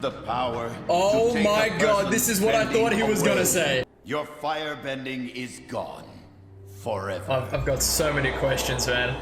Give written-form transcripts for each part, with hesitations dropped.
The power. Oh my god, this is what I thought he was gonna say. Your firebending is gone. Forever. I've got so many questions, man.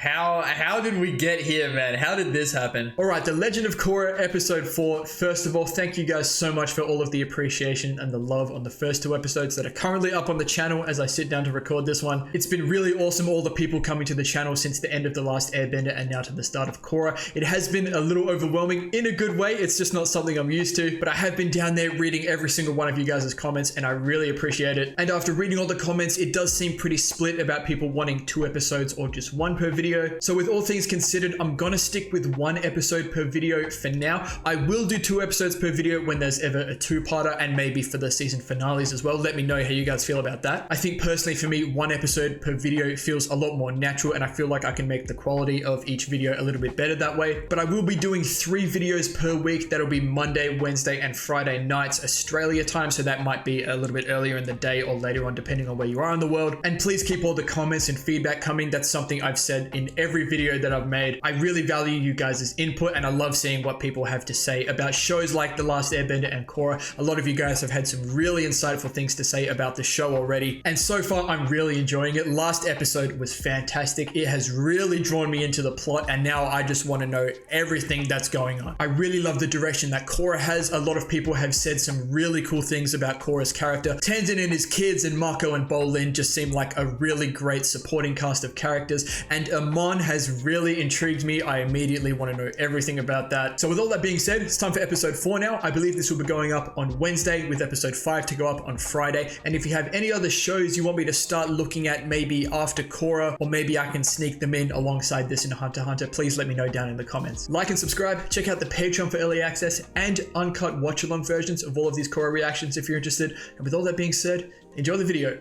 How did we get here, man? How did this happen? All right, The Legend of Korra, episode 4. First of all, thank you guys so much for all of the appreciation and the love on the first 2 episodes that are currently up on the channel as I sit down to record this one. It's been really awesome, all the people coming to the channel since the end of The Last Airbender and now to the start of Korra. It has been a little overwhelming in a good way. It's just not something I'm used to, but I have been down there reading every single one of you guys' comments and I really appreciate it. And after reading all the comments, it does seem pretty split about people wanting 2 episodes or just 1 per video. So with all things considered, I'm gonna stick with 1 episode per video for now. I will do 2 episodes per video when there's ever a 2-parter and maybe for the season finales as well. Let me know how you guys feel about that. I think personally for me, 1 episode per video feels a lot more natural and I feel like I can make the quality of each video a little bit better that way. But I will be doing 3 videos per week. That'll be Monday, Wednesday, and Friday nights Australia time. So that might be a little bit earlier in the day or later on depending on where you are in the world. And please keep all the comments and feedback coming. That's something I've said in every video that I've made. I really value you guys' input and I love seeing what people have to say about shows like The Last Airbender and Korra. A lot of you guys have had some really insightful things to say about the show already, and so far I'm really enjoying it. Last episode was fantastic. It has really drawn me into the plot and now I just want to know everything that's going on. I really love the direction that Korra has. A lot of people have said some really cool things about Korra's character. Tenzin and his kids and Mako and Bolin just seem like a really great supporting cast of characters, and AMON has really intrigued me. I immediately want to know everything about that. So with all that being said, it's time for episode 4 now. I believe this will be going up on Wednesday with episode 5 to go up on Friday. And if you have any other shows you want me to start looking at maybe after Korra, or maybe I can sneak them in alongside this in Hunter x Hunter, please let me know down in the comments. Like and subscribe, check out the Patreon for early access and uncut watch-along versions of all of these Korra reactions if you're interested. And with all that being said, enjoy the video.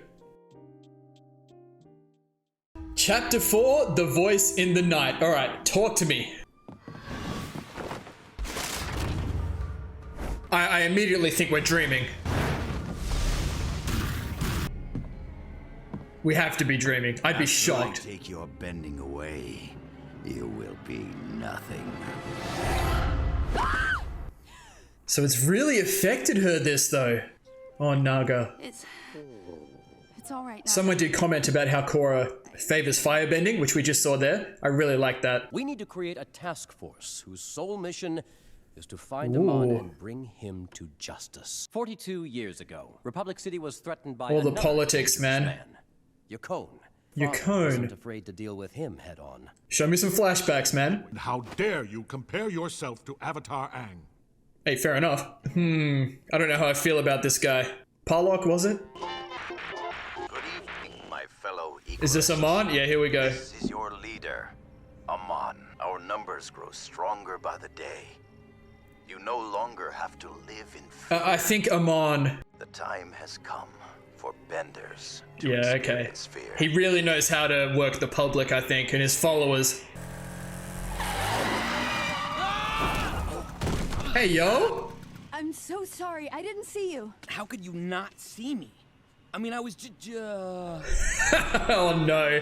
Chapter 4, The Voice in the Night. All right, talk to me. I immediately think we're dreaming. We have to be dreaming. I'd be shocked. Take your bending away. You will be nothing. So it's really affected her, this though. Oh, Naga. It's all right now. Someone did comment about how Korra favors firebending, which we just saw there. I really like that. We need to create a task force whose sole mission is to find AMON and bring him to justice. 42 years ago, Republic City was threatened by all the politics, man. Yakone. Yakone wasn't afraid to deal with him head on. Show me some flashbacks, man. How dare you compare yourself to Avatar Aang? Hey, fair enough. I don't know how I feel about this guy. Parlock, was it? Good evening, my fellow equals. Is this AMON? Yeah, here we go. This is your leader, AMON. Our numbers grow stronger by the day. You no longer have to live in fear. I think AMON. The time has come for benders to Yeah, okay. experience fear. He really knows how to work the public, I think, and his followers. Hey, yo! I'm so sorry. I didn't see you. How could you not see me? I mean, I was Oh, no.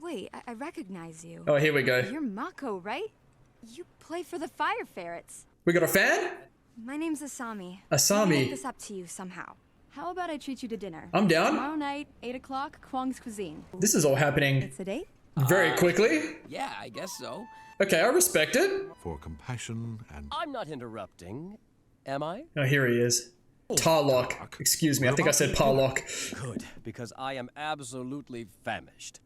Wait, I recognize you. Oh, here we go. You're Mako, right? You play for the Fire Ferrets. We got a fan? My name's Asami. Asami. I'll make this up to you somehow. How about I treat you to dinner? I'm down. Tomorrow night, 8 o'clock, Kwang's Cuisine. This is all happening It's a date? very quickly. yeah, I guess so. Okay, I respect it. For compassion and... I'm not interrupting, am I? Oh, here he is. Tarlock. Excuse me, I think I said Parlock. Good, because I am absolutely famished.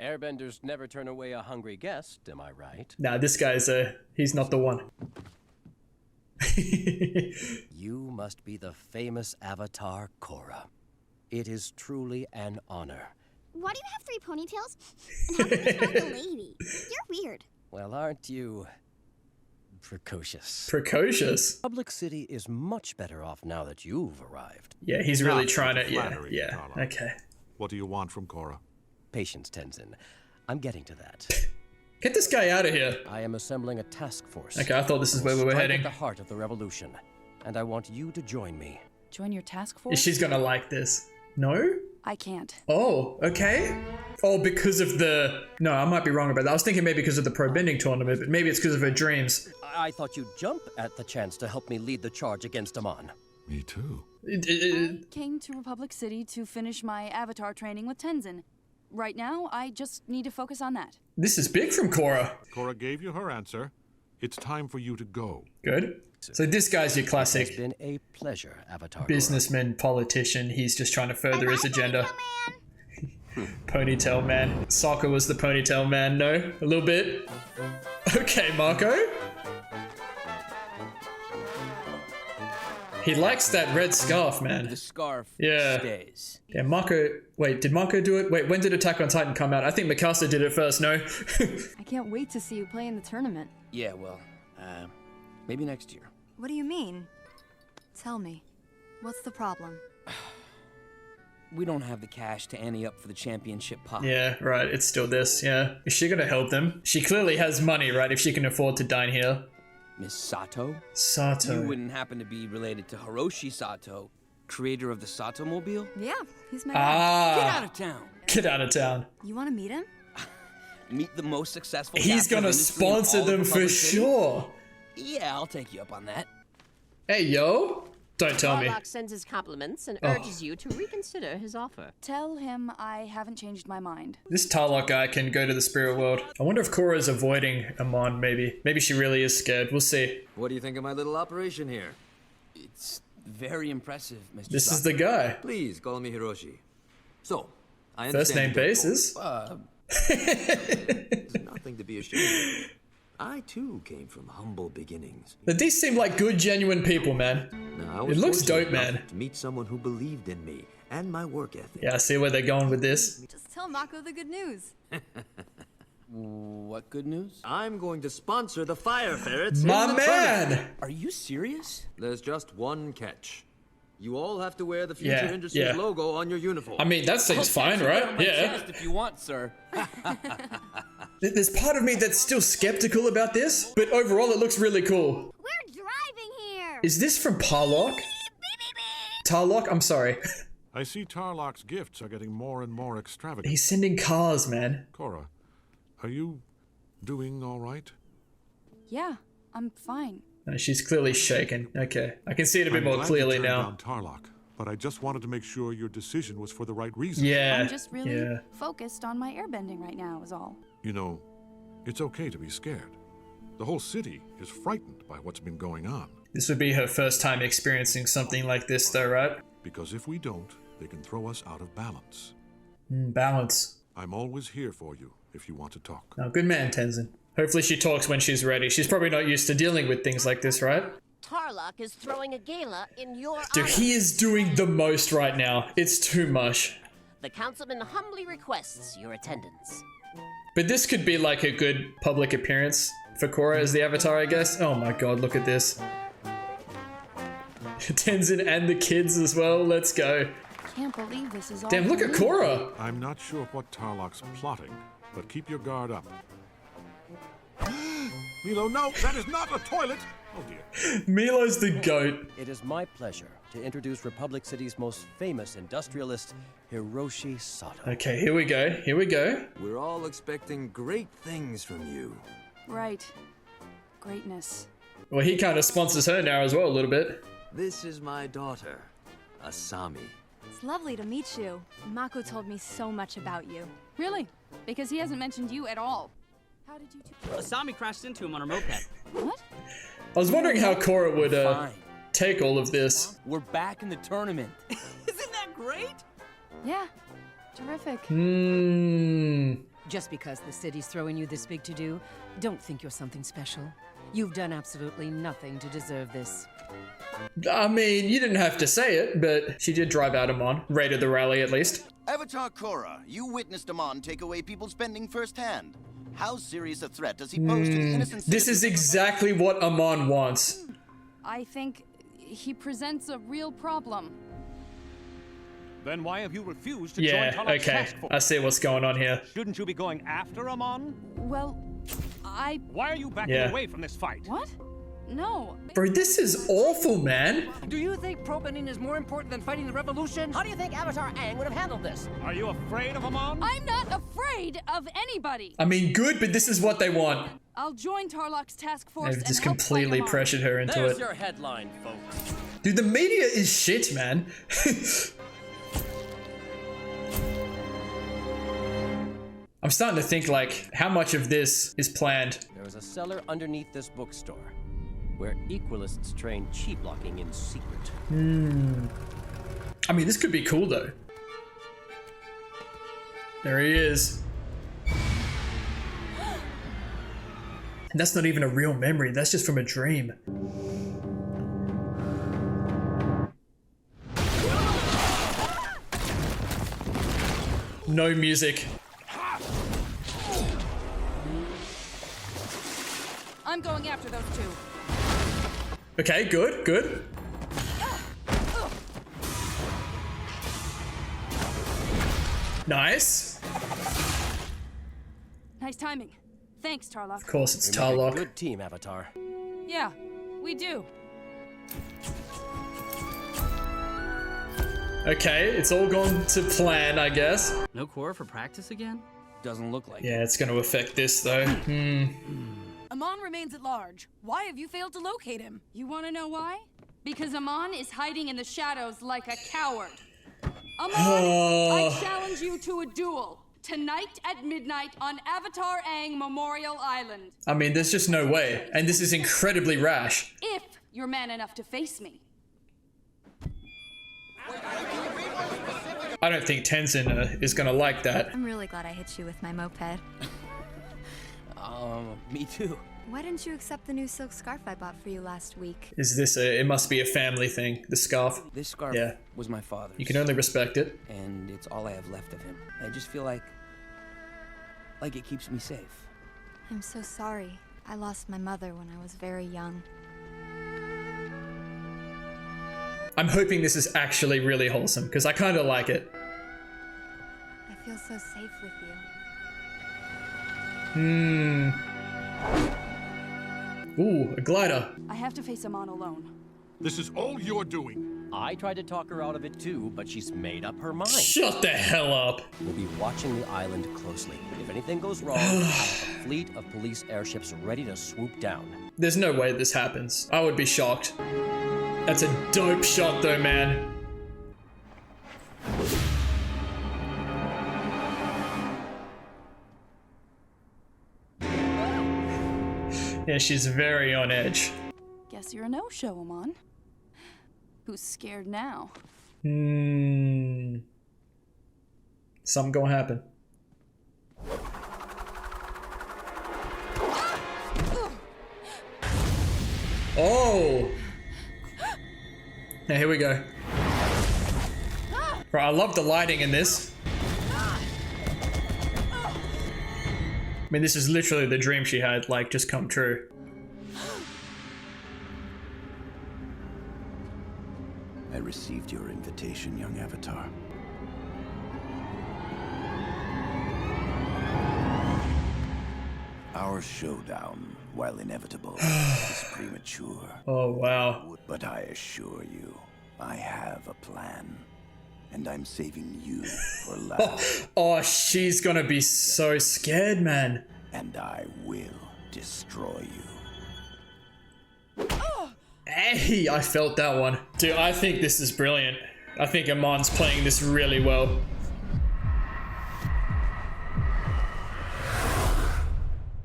Airbenders never turn away a hungry guest, am I right? Nah, this guy's he's not the one. You must be the famous Avatar Korra. It is truly an honor. Why do you have 3 ponytails? And how come you're not the lady? You're weird. Well, aren't you precocious? Precocious? Public City is much better off now that you've arrived. Yeah, he's really Not trying to, flattery, yeah, Tarlock. okay. What do you want from Korra? Patience, Tenzin. I'm getting to that. Get this guy out of here. I am assembling a task force. Okay, I thought this is where we were Strike heading. at the heart of the revolution, and I want you to join me. Join your task force? She's gonna like this. No? I can't. Oh, okay. Oh, because of the... No, I might be wrong about that. I was thinking maybe because of the pro bending tournament, but maybe it's because of her dreams. I thought you'd jump at the chance to help me lead the charge against Amon. Me too. I came to Republic City to finish my avatar training with Tenzin. Right now, I just need to focus on that. This is big from Korra. Korra gave you her answer. It's time for you to go. Good. So this guy's your It's classic been a pleasure, Avatar. businessman, politician. He's just trying to further his agenda. Ponytail man. Sokka was the ponytail man, no? A little bit? Okay, Marco. He likes that red scarf, man. The scarf Yeah. stays. Yeah, Marco... Wait, did Marco do it? Wait, when did Attack on Titan come out? I think Mikasa did it first, no? I can't wait to see you play in the tournament. Yeah, well, maybe next year. What do you mean? Tell me. What's the problem? We don't have the cash to ante up for the championship pot. Yeah, right, it's still this, yeah. Is she gonna help them? She clearly has money, right, if she can afford to dine here. Miss Sato? Sato. You wouldn't happen to be related to Hiroshi Sato, creator of the Sato Mobile? Yeah, he's my dad. Get Ah! out of town! Get out of town. You want to meet him? Meet the most successful. He's captain of gonna industry in sponsor all of them for Republic City? sure. Yeah, I'll take you up on that. Hey, yo. Don't tell me. Tarlock sends his compliments and urges you to reconsider his offer. Tell him I haven't changed my mind. This Tarlock guy can go to the spirit world. I wonder if Korra's avoiding Amon, maybe. Maybe she really is scared. We'll see. What do you think of my little operation here? It's very impressive, Mr. This is Sato. the guy. Please call me Hiroshi. So, I First name understand you basis. There's nothing to be ashamed of. I too came from humble beginnings. But these seem like good, genuine people, man. Now, I was It looks fortunate dope, enough man. To meet someone who believed in me and my work ethic. Yeah, I see where they're going with this. Just tell Mako the good news. What good news? I'm going to sponsor the Fire Ferrets. My in the tournament. man! Are you serious? There's just one catch. You all have to wear the Future Yeah, Industries yeah. logo on your uniform. I mean, that seems fine, right? My Yeah. chest if you want, sir. There's part of me that's still skeptical about this, but overall it looks really cool. We're driving here. Is this from Tarlock? Tarlock? I'm sorry. I see Tarlock's gifts are getting more and more extravagant. He's sending cars, man. Korra, are you doing all right? Yeah, I'm fine. No, she's clearly shaken. Okay, I can see it a bit I'm more glad clearly you now. turned down Tarlock, but I just wanted to make sure your decision was for the right reason. Yeah. I'm just really Yeah. focused on my airbending right now, is all. You know, it's okay to be scared. The whole city is frightened by what's been going on. This would be her first time experiencing something like this, though, right? Because if we don't, they can throw us out of balance. Balance. I'm always here for you if you want to talk. Oh, good man, Tenzin. Hopefully she talks when she's ready. She's probably not used to dealing with things like this, right? Tarlock is throwing a gala in your Dude, honor. he is doing the most right now. It's too much. The councilman humbly requests your attendance. But this could be like a good public appearance for Korra as the Avatar, I guess. Oh my god, look at this. Tenzin and the kids as well. Let's go. Can't believe this is all. Damn, look for at me. Korra. I'm not sure what Tarlock's plotting, but keep your guard up. Milo, no, that is not a toilet! Oh dear. Milo's the goat. It is my pleasure to introduce Republic City's most famous industrialist, Hiroshi Sato. Okay, here we go. Here we go. We're all expecting great things from you. Right. Greatness. Well, he kind of sponsors her now as well a little bit. This is my daughter, Asami. It's lovely to meet you. Mako told me so much about you. Really? Because he hasn't mentioned you at all. How did you two... Asami crashed into him on her moped. What? I was wondering how Korra would Fine. take all of this. We're back in the tournament. Isn't that great? Yeah. Terrific. Just because the city's throwing you this big to-do, don't think you're something special. You've done absolutely nothing to deserve this. I mean, you didn't have to say it, but she did drive out Amon. Raided the rally, at least. Avatar Korra, you witnessed Amon take away people's spending firsthand. How serious a threat does he pose to the innocent This is exactly what Amon wants. I think he presents a real problem. Then why have you refused to join Yeah, Tarlock's okay. task force? I see what's going on here. Shouldn't you be going after Amon? Well, Why are you backing Yeah. away from this fight? What? No. Bro, this is awful, man. Do you think Propanin is more important than fighting the revolution? How do you think Avatar Aang would have handled this? Are you afraid of Amon? I'm not afraid of anybody. I mean, good, but this is what they want. I'll join Tarlok's task force They've and just help completely fight Amon. pressured her into There's it. your headline, folks. Dude, the media is shit, man. I'm starting to think, like, how much of this is planned? There is a cellar underneath this bookstore where equalists train chi blocking in secret. I mean, this could be cool, though. There he is. And that's not even a real memory. That's just from a dream. No music. I'm going after those two. Okay, good, good. Nice. Nice timing. Thanks, Tarlok. Of course, it's We make a Tarlok. good team, Avatar. Yeah, we do. Okay, it's all gone to plan, I guess. No Korra for practice again? Doesn't look like Yeah, it's gonna affect this, though. Amon remains at large. Why have you failed to locate him? You want to know why? Because Amon is hiding in the shadows like a coward. Amon, I challenge you to a duel. Tonight at midnight on Avatar Aang Memorial Island. I mean, there's just no way. And this is incredibly rash. If you're man enough to face me. I don't think Tenzin is gonna like that. I'm really glad I hit you with my moped. Me too. Why didn't you accept the new silk scarf I bought for you last week? Is this it must be a family thing, the scarf. This scarf Yeah. was my father's. You can only respect it. And it's all I have left of him. I just feel like it keeps me safe. I'm so sorry. I lost my mother when I was very young. I'm hoping this is actually really wholesome, because I kind of like it. I feel so safe with you. Ooh, a glider. I have to face Amon alone. This is all you're doing. I tried to talk her out of it too, but she's made up her mind. Shut the hell up. We'll be watching the island closely. If anything goes wrong, I have a fleet of police airships ready to swoop down. There's no way this happens. I would be shocked. That's a dope shot though, man. Yeah, she's very on edge. Guess you're a no-show, Amon. Who's scared now? Something gonna happen. Oh! Now here we go. Bro, I love the lighting in this. I mean, this is literally the dream she had, like, just come true. I received your invitation, young Avatar. Our showdown, while inevitable, is premature. Oh, wow. But I assure you, I have a plan. And I'm saving you for last. Oh, she's gonna be so scared, man. And I will destroy you. Hey, I felt that one. Dude, I think this is brilliant. I think Amon's playing this really well.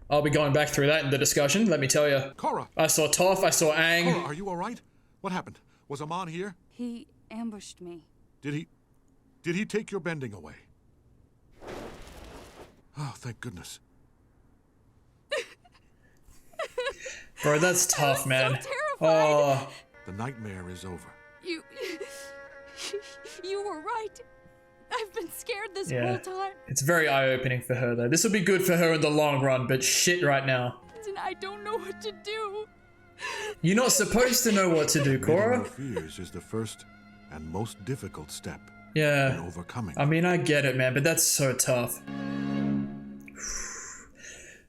I'll be going back through that in the discussion, let me tell you. Korra! I saw Toph, I saw Aang. Korra, are you alright? What happened? Was Amon here? He ambushed me. Did he take your bending away? Oh, thank goodness. Bro, that's tough, man. So terrified. Oh. The nightmare is over. You were right. I've been scared this Yeah. whole time. It's very eye-opening for her, though. This will be good for her in the long run, but shit right now. And I don't know what to do. You're not supposed to know what to do, Admitting Korra. your fears is the first and most difficult step Yeah. in overcoming. I mean, I get it, man, but that's so tough.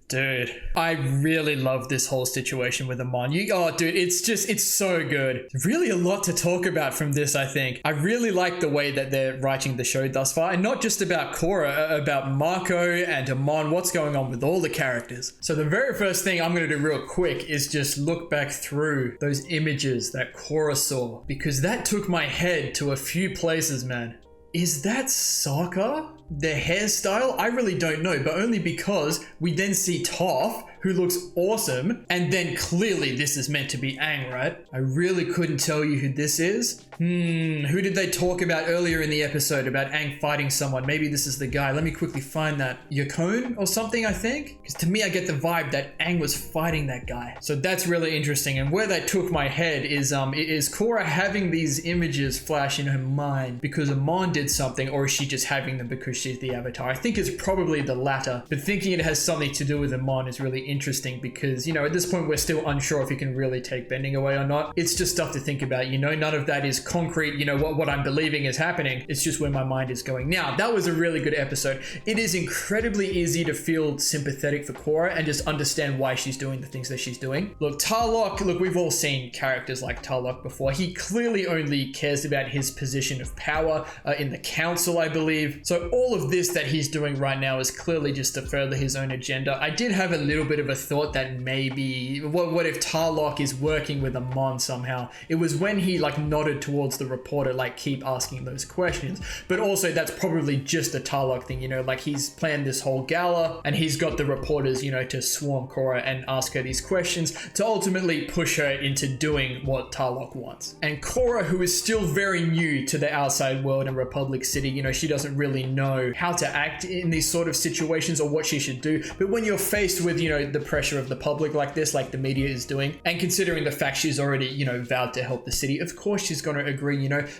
Dude, I really love this whole situation with Amon. Dude, it's so good. Really a lot to talk about from this, I think. I really like the way that they're writing the show thus far, and not just about Korra, about Mako and Amon, what's going on with all the characters. So the very first thing I'm going to do real quick is just look back through those images that Korra saw, because that took my head to a few places, man. Is that Sokka? The hairstyle? I really don't know, but only because we then see Toph, who looks awesome, and then clearly this is meant to be Aang, right? I really couldn't tell you who this is. Who did they talk about earlier in the episode about Aang fighting someone? Maybe this is the guy. Let me quickly find that. Yakone or something, I think? Because to me, I get the vibe that Aang was fighting that guy. So that's really interesting. And where that took my head is Korra having these images flash in her mind because Amon did something, or is she just having them because she's the Avatar? I think it's probably the latter, but thinking it has something to do with Amon is really interesting because, at this point, we're still unsure if he can really take bending away or not. It's just stuff to think about, none of that is concrete, what I'm believing is happening. It's just where my mind is going. Now, that was a really good episode. It is incredibly easy to feel sympathetic for Korra and just understand why she's doing the things that she's doing. Look, we've all seen characters like Tarlok before. He clearly only cares about his position of power in the council, I believe. So all of this that he's doing right now is clearly just to further his own agenda. I did have a little bit of a thought that maybe, what if Tarlok is working with Amon somehow? It was when he nodded towards the reporter, keep asking those questions. But also that's probably just a Tarlok thing, he's planned this whole gala and he's got the reporters, to swarm Korra and ask her these questions to ultimately push her into doing what Tarlok wants. And Korra, who is still very new to the outside world in Republic City, she doesn't really know how to act in these sort of situations or what she should do. But when you're faced with, the pressure of the public like this, like the media is doing, and considering the fact she's already, vowed to help the city, of course she's going to agree.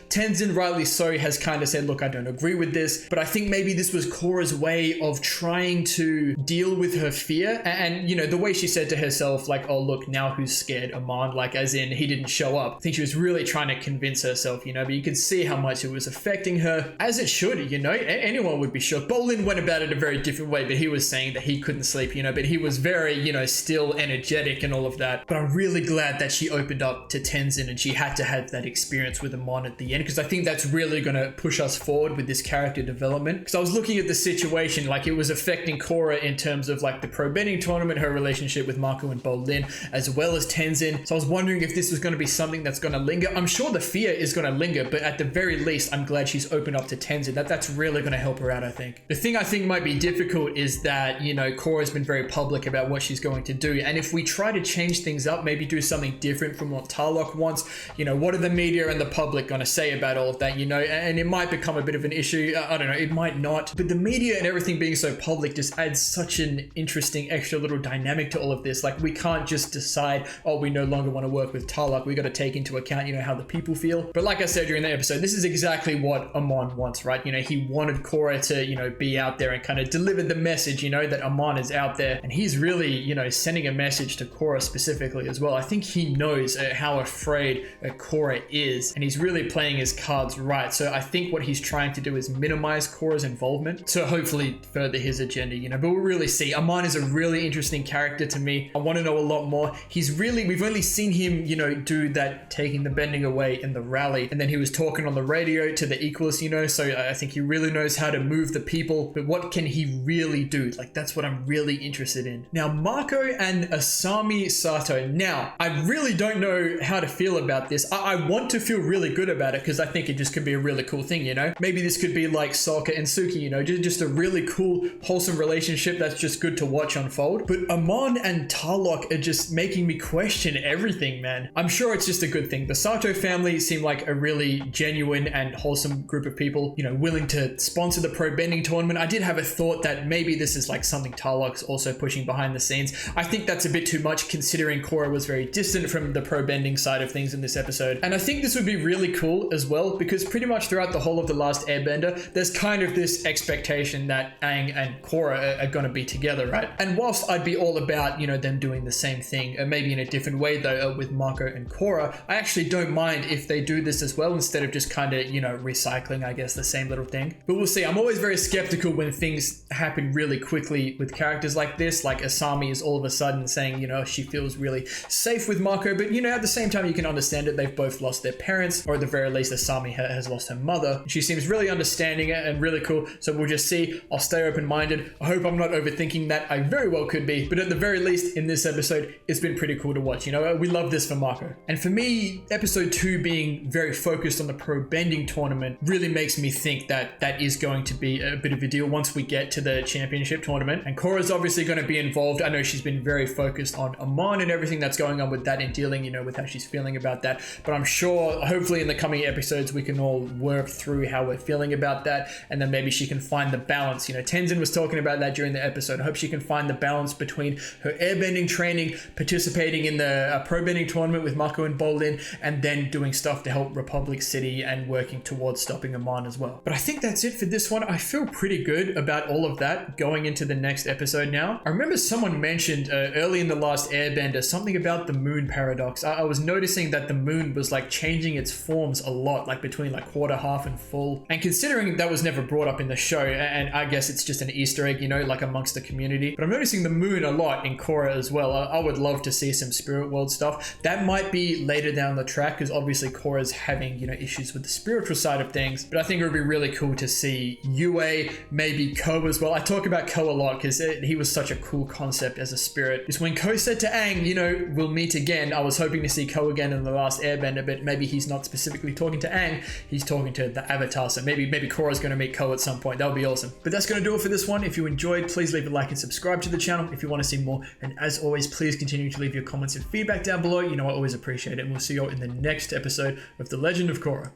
Tenzin, rightly so, has kind of said, look, I don't agree with this, but I think maybe this was Korra's way of trying to deal with her fear. And the way she said to herself, oh, look, now who's scared? Amon, as in he didn't show up. I think she was really trying to convince herself, but you could see how much it was affecting her, as it should, anyone would be shook. Bolin went about it a very different way, but he was saying that he couldn't sleep, but he was very, still energetic and all of that. But I'm really glad that she opened up to Tenzin and she had to have that experience with Amon at the end, because I think that's really going to push us forward with this character development. Because I was looking at the situation, it was affecting Korra in terms of the pro bending tournament, her relationship with Mako and Bolin, as well as Tenzin. So I was wondering if this was going to be something that's going to linger. I'm sure the fear is going to linger, but at the very least, I'm glad she's opened up to Tenzin. That's really going to help her out, I think. The thing I think might be difficult is that, Korra's been very public about what she's going to do. And if we try to change things up, maybe do something different from what Tarlok wants, what are the media and the public going to say about all of that, and it might become a bit of an issue. I don't know, it might not. But the media and everything being so public just adds such an interesting extra little dynamic to all of this. We can't just decide, oh, we no longer want to work with Tarlok. We got to take into account, how the people feel. But like I said during the episode, this is exactly what Amon wants, right? He wanted Korra to, be out there and kind of deliver the message, that Amon is out there. And he's really, sending a message to Korra specifically as well. I think he knows how afraid Korra is, and he's really playing his cards right. So I think what he's trying to do is minimize Korra's involvement to hopefully further his agenda, but we'll really see. Amon is a really interesting character to me. I want to know a lot more. We've only seen him, do that taking the bending away in the rally, and then he was talking on the radio to the Equals, so I think he really knows how to move the people. But what can he really do? That's what I'm really interested in. Now, Mako and Asami Sato. Now, I really don't know how to feel about this. I want to feel really good about it because I think it just could be a really cool thing, Maybe this could be like Sokka and Suki, just a really cool, wholesome relationship that's just good to watch unfold. But Amon and Tarlok are just making me question everything, man. I'm sure it's just a good thing. The Sato family seem like a really genuine and wholesome group of people, willing to sponsor the pro bending tournament. I did have a thought that maybe this is something Tarlok's also pushing behind the scenes. I think that's a bit too much considering Korra was very distant from the pro bending side of things in this episode. And I think this would be really cool as well, because pretty much throughout the whole of The Last Airbender, there's kind of this expectation that Aang and Korra are going to be together, right? And whilst I'd be all about, them doing the same thing, maybe in a different way though, with Mako and Korra, I actually don't mind if they do this as well, instead of just kind of, recycling, I guess, the same little thing. But we'll see. I'm always very skeptical when things happen really quickly with characters like this, like Asami Asami is all of a sudden saying, you know, she feels really safe with Mako, but you know, at the same time, you can understand it. They've both lost their parents, or at the very least, Asami has lost her mother. She seems really understanding it and really cool. So we'll just see. I'll stay open-minded. I hope I'm not overthinking that. I very well could be, but at the very least, in this episode, it's been pretty cool to watch. You know, we love this for Mako. And for me, episode 2 being very focused on the pro bending tournament really makes me think that that is going to be a bit of a deal once we get to the championship tournament. And Korra's obviously going to be involved. I know she's been very focused on Amon and everything that's going on with that and dealing, you know, with how she's feeling about that. But I'm sure, hopefully in the coming episodes, we can all work through how we're feeling about that. And then maybe she can find the balance. You know, Tenzin was talking about that during the episode. I hope she can find the balance between her airbending training, participating in the pro bending tournament with Mako and Bolin, and then doing stuff to help Republic City and working towards stopping Amon as well. But I think that's it for this one. I feel pretty good about all of that going into the next episode now. I remember someone mentioned early in the last Airbender something about the moon paradox. I was noticing that the moon was like changing its forms a lot, like between like quarter, half, and full. And considering that was never brought up in the show, and I guess it's just an Easter egg, you know, like amongst the community. But I'm noticing the moon a lot in Korra as well. I would love to see some spirit world stuff. That might be later down the track, because obviously Korra's having, you know, issues with the spiritual side of things. But I think it would be really cool to see Yue, maybe Ko as well. I talk about Ko a lot because he was such a cool concept as a spirit. Just when Ko said to Aang, you know, we'll meet again, I was hoping to see Ko again in the last Airbender, but maybe he's not specifically talking to Aang, he's talking to the Avatar. So maybe Korra's going to meet Ko at some point. That would be awesome. But that's going to do it for this one. If you enjoyed, please leave a like and subscribe to the channel if you want to see more. And as always, please continue to leave your comments and feedback down below. You know, I always appreciate it. And we'll see you all in the next episode of The Legend of Korra.